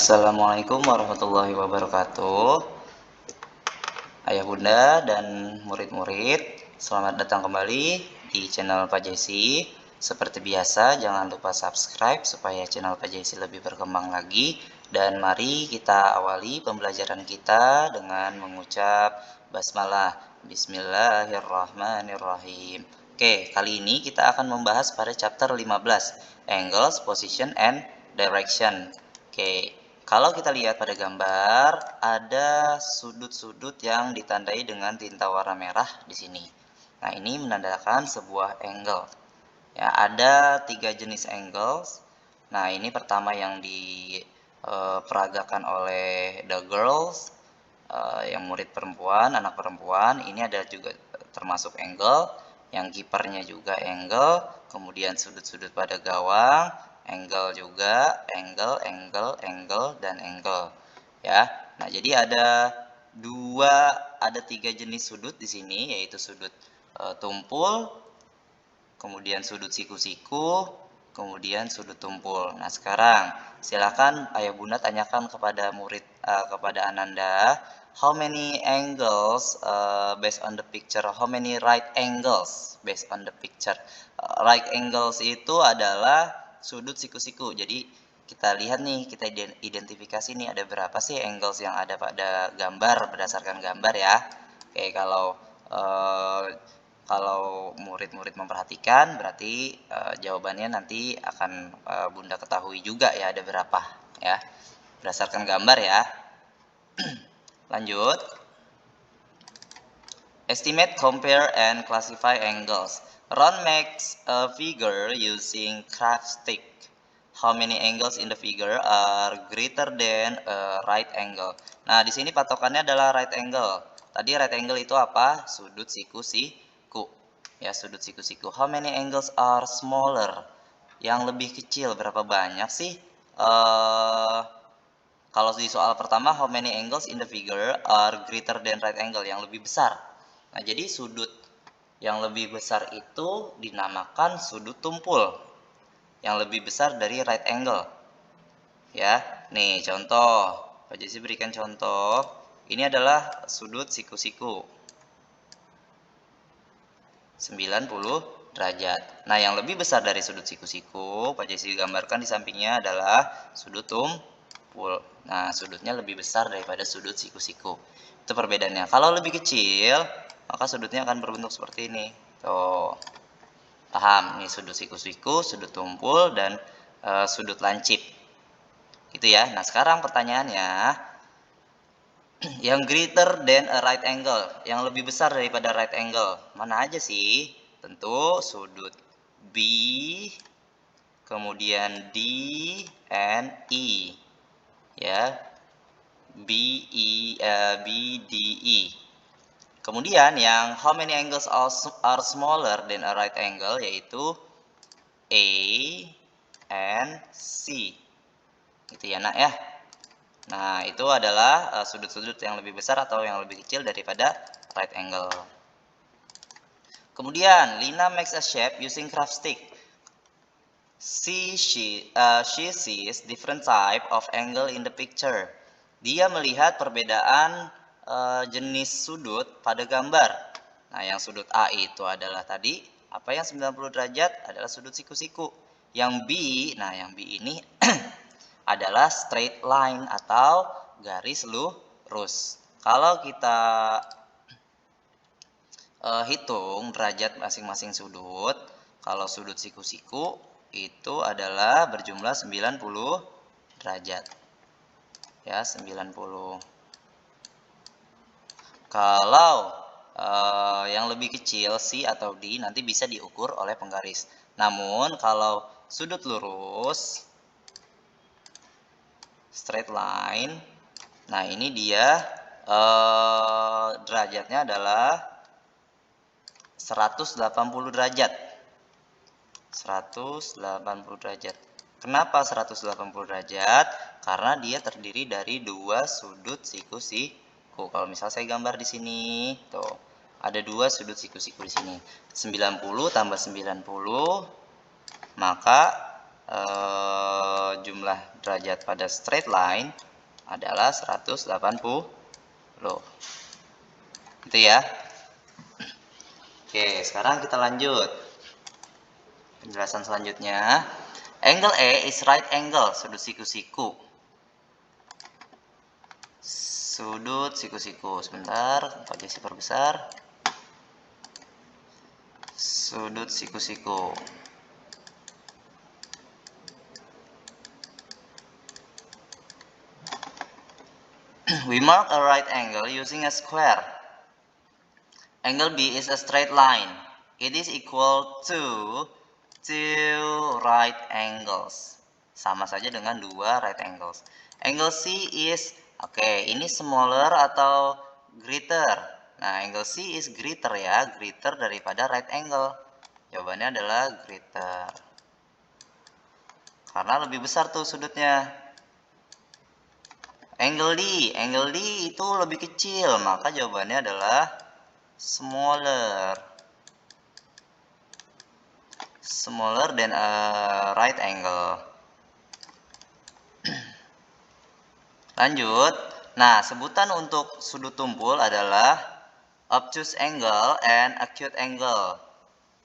Assalamualaikum warahmatullahi wabarakatuh. Ayah bunda dan murid-murid, selamat datang kembali di channel Pak Jesi. Seperti biasa, jangan lupa subscribe supaya channel Pak Jesi lebih berkembang lagi. Dan mari kita awali pembelajaran kita dengan mengucap basmalah. Bismillahirrahmanirrahim. Oke, kali ini kita akan membahas pada chapter 15, Angles, Position, and Direction. Oke, kalau kita lihat pada gambar, ada sudut-sudut yang ditandai dengan tinta warna merah di sini. Nah, ini menandakan sebuah angle. Ya, ada 3 jenis angles. Nah, ini pertama yang diperagakan oleh the girls, yang murid perempuan, anak perempuan. Ini ada juga termasuk angle. Yang kipernya juga angle. Kemudian sudut-sudut pada gawang, angle juga, angle, dan angle. Ya, nah jadi ada 3 jenis sudut di sini, yaitu sudut tumpul, kemudian sudut siku-siku, kemudian sudut tumpul. Nah, sekarang silakan ayah bunda tanyakan kepada kepada Ananda, how many angles based on the picture? How many right angles based on the picture? Right angles itu adalah sudut siku-siku. Jadi kita lihat nih, kita identifikasi nih ada berapa sih angles yang ada pada gambar berdasarkan gambar ya. Oke, kalau murid-murid memperhatikan, berarti jawabannya nanti akan bunda ketahui juga ya ada berapa ya, berdasarkan gambar ya. Lanjut. Estimate, compare, and classify angles. Ron makes a figure using craft stick. How many angles in the figure are greater than a right angle? Nah, di sini patokannya adalah right angle. Tadi right angle itu apa? Sudut siku-siku. Ya, sudut siku-siku. How many angles are smaller? Yang lebih kecil berapa banyak sih? Kalau di soal pertama, how many angles in the figure are greater than right angle? Yang lebih besar. Nah, jadi sudut yang lebih besar itu dinamakan sudut tumpul. Yang lebih besar dari right angle. Ya, nih contoh. Pak Jesi berikan contoh. Ini adalah sudut siku-siku. 90 derajat. Nah, yang lebih besar dari sudut siku-siku, Pak Jesi gambarkan di sampingnya adalah sudut tumpul. Nah, sudutnya lebih besar daripada sudut siku-siku. Itu perbedaannya. Kalau lebih kecil, maka sudutnya akan berbentuk seperti ini. Tuh. Paham? Ini sudut siku-siku, sudut tumpul, dan sudut lancip. Gitu ya. Nah, sekarang pertanyaannya, yang greater than a right angle, yang lebih besar daripada right angle, mana aja sih? Tentu sudut B, kemudian D, and E. Ya, B, D, E. Kemudian yang how many angles are smaller than a right angle, yaitu A and C. Gitu ya nak ya. Nah, itu adalah sudut-sudut yang lebih besar atau yang lebih kecil daripada right angle. Kemudian, Lina makes a shape using craft stick. She sees different type of angle in the picture. Dia melihat perbedaan jenis sudut pada gambar. Nah, yang sudut A itu adalah tadi, apa yang 90 derajat adalah sudut siku-siku. Yang B, nah yang B ini adalah straight line atau garis lurus. Kalau kita hitung derajat masing-masing sudut, kalau sudut siku-siku itu adalah berjumlah 90 derajat. Ya, 90. Kalau yang lebih kecil C atau D nanti bisa diukur oleh penggaris. Namun kalau sudut lurus straight line, nah ini dia derajatnya adalah 180 derajat. 180 derajat. Kenapa 180 derajat? Karena dia terdiri dari dua sudut siku-siku. Kalau misal saya gambar di sini, tuh ada dua sudut siku-siku di sini. 90 tambah 90, maka jumlah derajat pada straight line adalah 180. Itu ya. Oke, sekarang kita lanjut. Penjelasan selanjutnya. Angle A is right angle, sudut siku-siku. Sudut siku-siku. Sebentar, pakai sifar besar. Sudut siku-siku. We mark a right angle using a square. Angle B is a straight line. It is equal to two right angles. Sama saja dengan dua right angles. Angle C is, oke, ini smaller atau greater? Nah, angle C is greater ya, greater daripada right angle. Jawabannya adalah greater. Karena lebih besar tuh sudutnya. Angle D itu lebih kecil, maka jawabannya adalah smaller. Smaller than a right angle. Lanjut. Nah, sebutan untuk sudut tumpul adalah obtuse angle and acute angle.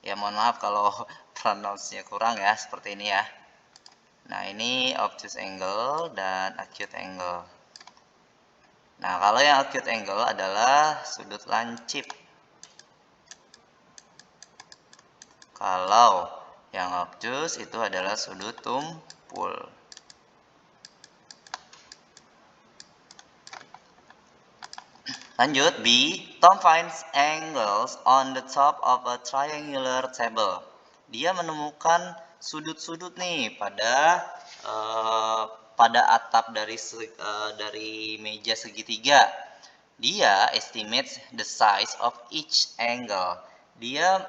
Ya, mohon maaf kalau pronounce-nya kurang ya, seperti ini ya. Nah, ini obtuse angle dan acute angle. Nah, kalau yang acute angle adalah sudut lancip. Kalau yang obtuse itu adalah sudut tumpul. Lanjut, B. Tom finds angles on the top of a triangular table. Dia menemukan sudut-sudut nih pada atap dari meja segitiga. Dia estimates the size of each angle. Dia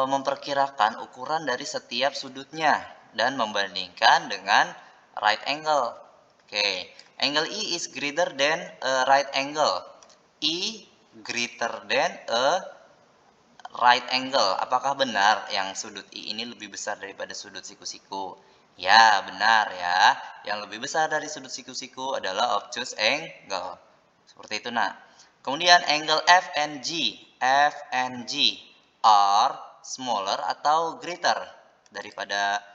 memperkirakan ukuran dari setiap sudutnya dan membandingkan dengan right angle. Oke, angle E is greater than a right angle. E greater than a right angle. Apakah benar yang sudut I ini lebih besar daripada sudut siku-siku? Ya, benar ya. Yang lebih besar dari sudut siku-siku adalah obtuse angle. Seperti itu, nah. Kemudian angle F and G are smaller atau greater daripada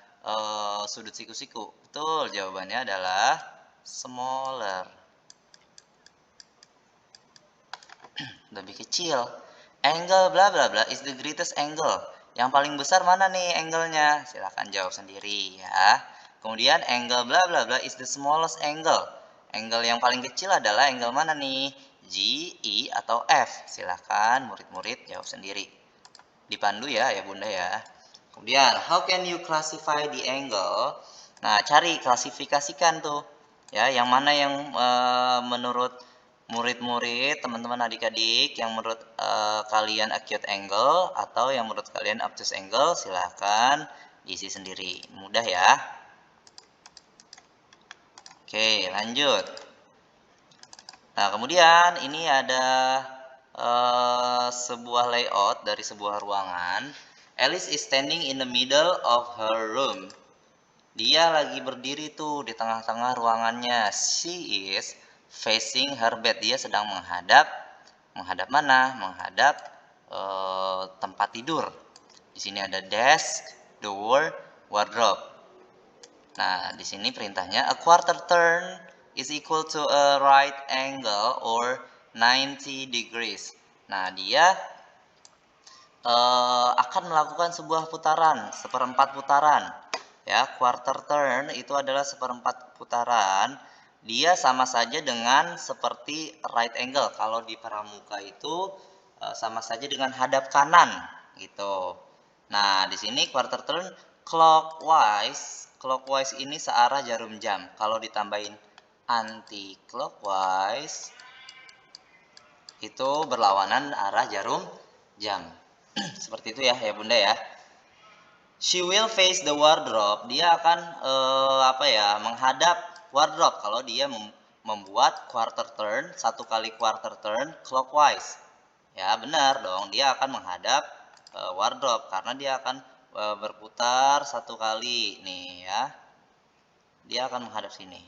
sudut siku-siku. Betul, jawabannya adalah smaller. Lebih kecil. Angle bla bla bla is the greatest angle. Yang paling besar mana nih angle-nya? Silahkan jawab sendiri ya. Kemudian angle bla bla bla is the smallest angle. Angle yang paling kecil adalah angle mana nih? G, E, atau F? Silahkan murid-murid jawab sendiri. Dipandu ya bunda ya. Kemudian how can you classify the angle? Nah, cari, klasifikasikan tuh. Ya, yang mana yang menurut murid-murid, teman-teman adik-adik, yang menurut kalian acute angle atau yang menurut kalian obtuse angle, silahkan diisi sendiri. Mudah ya. Oke, lanjut. Nah, kemudian ini ada sebuah layout dari sebuah ruangan. Alice is standing in the middle of her room. Dia lagi berdiri tuh di tengah-tengah ruangannya. She is facing her bed. Dia sedang menghadap mana? Menghadap tempat tidur. Di sini ada desk, door, wardrobe. Nah, di sini perintahnya a quarter turn is equal to a right angle or 90 degrees. Nah, dia akan melakukan sebuah putaran, seperempat putaran. Ya, quarter turn itu adalah seperempat putaran. Dia sama saja dengan seperti right angle. Kalau di pramuka itu sama saja dengan hadap kanan gitu. Nah, di sini quarter turn clockwise. Clockwise ini searah jarum jam. Kalau ditambahin anti clockwise itu berlawanan arah jarum jam. Seperti itu ya bunda ya. She will face the wardrobe. Dia akan menghadap wardrobe kalau dia membuat quarter turn, satu kali quarter turn clockwise. Ya benar dong, dia akan menghadap wardrobe karena dia akan berputar satu kali nih ya. Dia akan menghadap sini.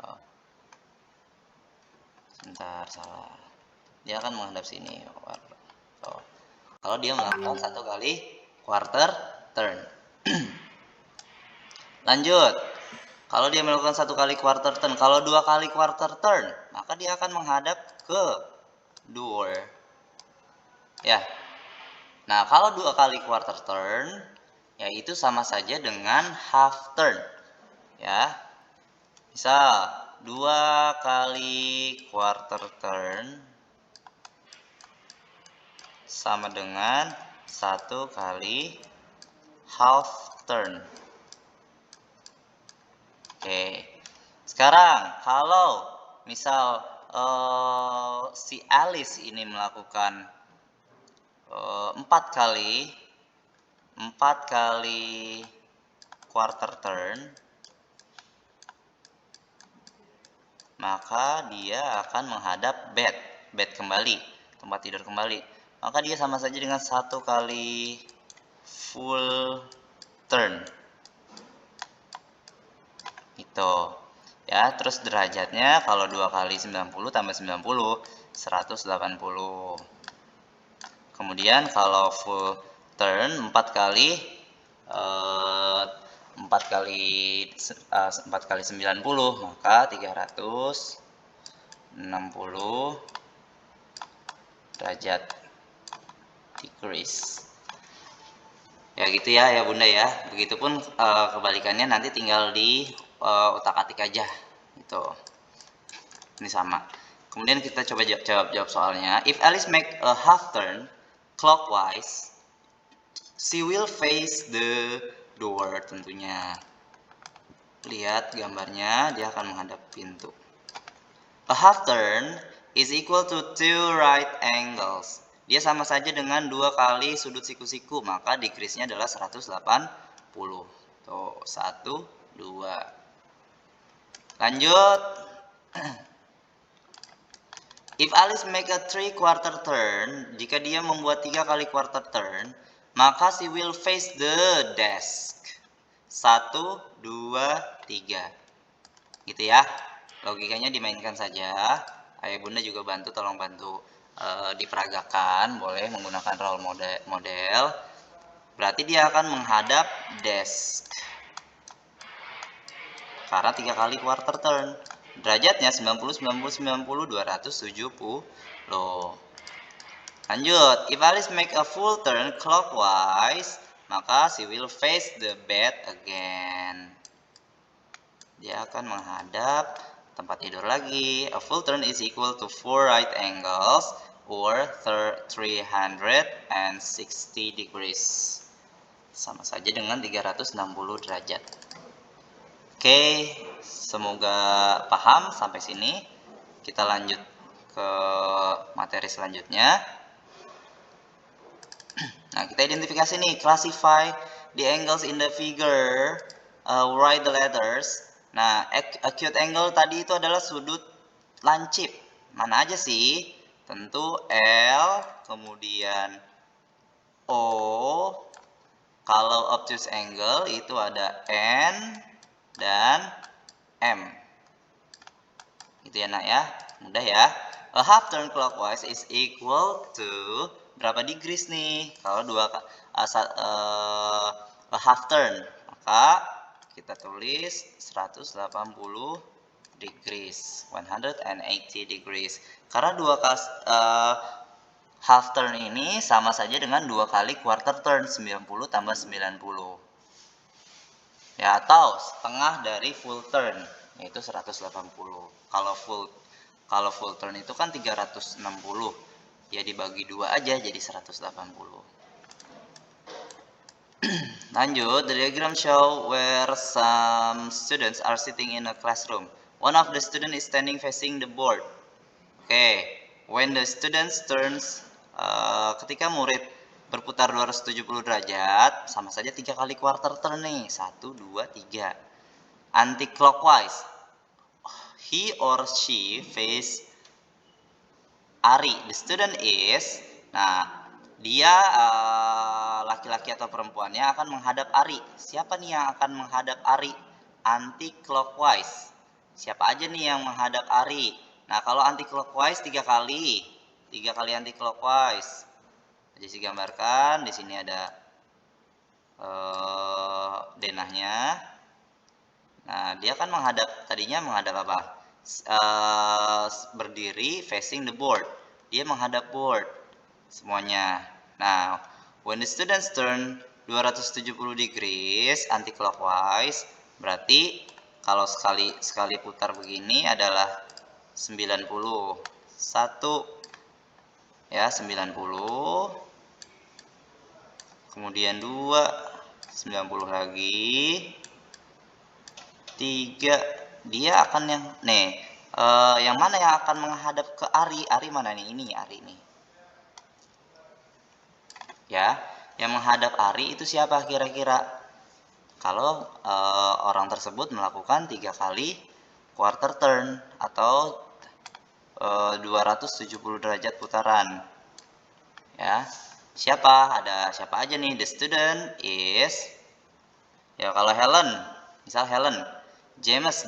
Oh. Sebentar, salah. Dia akan menghadap sini. Oh. Kalau dia melakukan satu kali quarter turn. Lanjut. Kalau dia melakukan satu kali quarter turn, kalau dua kali quarter turn, maka dia akan menghadap ke door. Ya. Nah, kalau dua kali quarter turn, yaitu sama saja dengan half turn. Ya. Misal, dua kali quarter turn sama dengan satu kali half turn. Oke. Sekarang, kalau misal si Alice ini melakukan 4 kali quarter turn, maka dia akan menghadap bed kembali, tempat tidur kembali. Maka dia sama saja dengan satu kali full turn. Itu. Ya, terus derajatnya kalau 2 kali 90 tambah 90, 180. Kemudian kalau full turn 4 kali 90, maka 360 derajat degrees. Ya gitu ya Bunda ya. Begitupun kebalikannya nanti tinggal di utak-atik aja. Gitu. Ini sama. Kemudian kita coba jawab soalnya. If Alice make a half turn clockwise, she will face the door tentunya. Lihat gambarnya, dia akan menghadap pintu. A half turn is equal to 2 right angles. Dia sama saja dengan 2 kali sudut siku-siku, maka decrease-nya adalah 180. Tuh, 1, 2. Lanjut. If Alice make a 3/4 turn, jika dia membuat 3 kali quarter turn, maka she will face the desk. 1, 2, 3. Gitu ya. Logikanya dimainkan saja. Ayah Bunda juga tolong bantu diperagakan, boleh menggunakan role model. Berarti dia akan menghadap desk. Karena 3 kali quarter turn. Derajatnya 90, 90, 90, 270. Loh. Lanjut. If Alice make a full turn clockwise, maka she will face the bed again. Dia akan menghadap tempat tidur lagi. A full turn is equal to 4 right angles or 360 degrees. Sama saja dengan 360 derajat. Oke, semoga paham sampai sini. Kita lanjut ke materi selanjutnya. Nah, kita identifikasi nih, classify the angles in the figure, write the letters. Nah, acute angle tadi itu adalah sudut lancip. Mana aja sih? Tentu L, kemudian O. Kalau obtuse angle itu ada N dan M. Gitu ya nak ya, mudah ya. A half turn clockwise is equal to berapa degrees nih? Kalau a half turn, maka kita tulis 180 degrees, 180 degrees. Karena half turn ini sama saja dengan 2 kali quarter turn, 90 tambah 90. Ya, atau setengah dari full turn, yaitu 180. Kalau full turn itu kan 360. Ya dibagi 2 aja jadi 180. Lanjut, the diagram show where some students are sitting in a classroom. One of the students is standing facing the board. Oke, when the students turns, ketika murid berputar 270 derajat, sama saja 3 kali quarter turn nih. 1, 2, 3. Anti-clockwise. He or she face Ari. The student is, nah, dia laki-laki atau perempuannya akan menghadap Ari. Siapa nih yang akan menghadap Ari? Anti clockwise. Siapa aja nih yang menghadap Ari? Nah, kalau anti clockwise 3 kali. 3 kali anti clockwise. Jadi gambarkan di sini ada denahnya. Nah, dia kan tadinya menghadap apa? Berdiri facing the board. Dia menghadap board semuanya. Nah, when the students turn 270 degrees anti clockwise, berarti kalau sekali putar begini adalah 90. 1 ya, 90. Kemudian 2, 90 lagi. 3, dia akan yang mana yang akan menghadap ke Ari? Ari mana nih? Ini Ari nih. Ya, yang menghadap Ari itu siapa kira-kira? Kalau orang tersebut melakukan 3 kali quarter turn atau 270 derajat putaran. Ya. Ada siapa aja nih? The student is, ya kalau Helen, misal Helen, James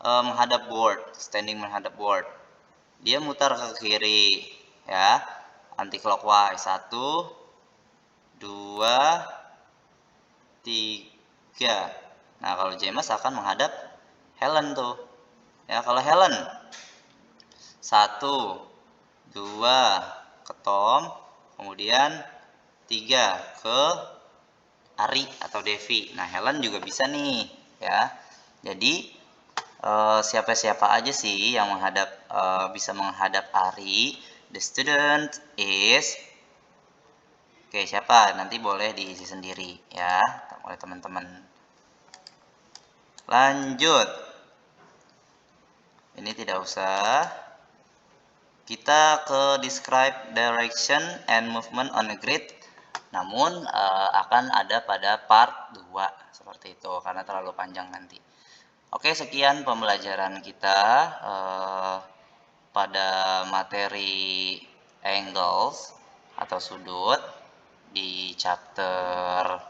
menghadap board, standing menghadap board. Dia mutar ke kiri, ya, anti clockwise. 1, 2, 3. Nah, kalau James akan menghadap Helen tuh. Ya, kalau Helen 1, 2 ke Tom, kemudian 3 ke Ari atau Devi. Nah, Helen juga bisa nih, ya. Jadi siapa-siapa aja sih yang bisa menghadap Ari? The student is, oke, siapa? Nanti boleh diisi sendiri ya oleh teman-teman. Lanjut. Ini tidak usah. Kita ke describe direction and movement on a grid. Namun akan ada pada part 2 seperti itu karena terlalu panjang nanti. Oke, sekian pembelajaran kita pada materi angles atau sudut di chapter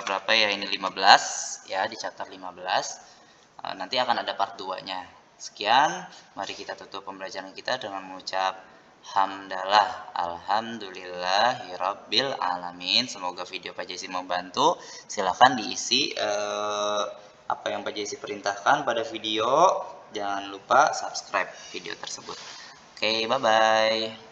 berapa ya ini, 15 ya, di chapter 15. Nanti akan ada part 2-nya. Sekian, mari kita tutup pembelajaran kita dengan mengucap hamdalah, alhamdulillahirabbil alamin. Semoga video Pak Jesse membantu. Silahkan diisi apa yang Pak Jesse perintahkan pada video. Jangan lupa subscribe video tersebut. Oke, bye-bye.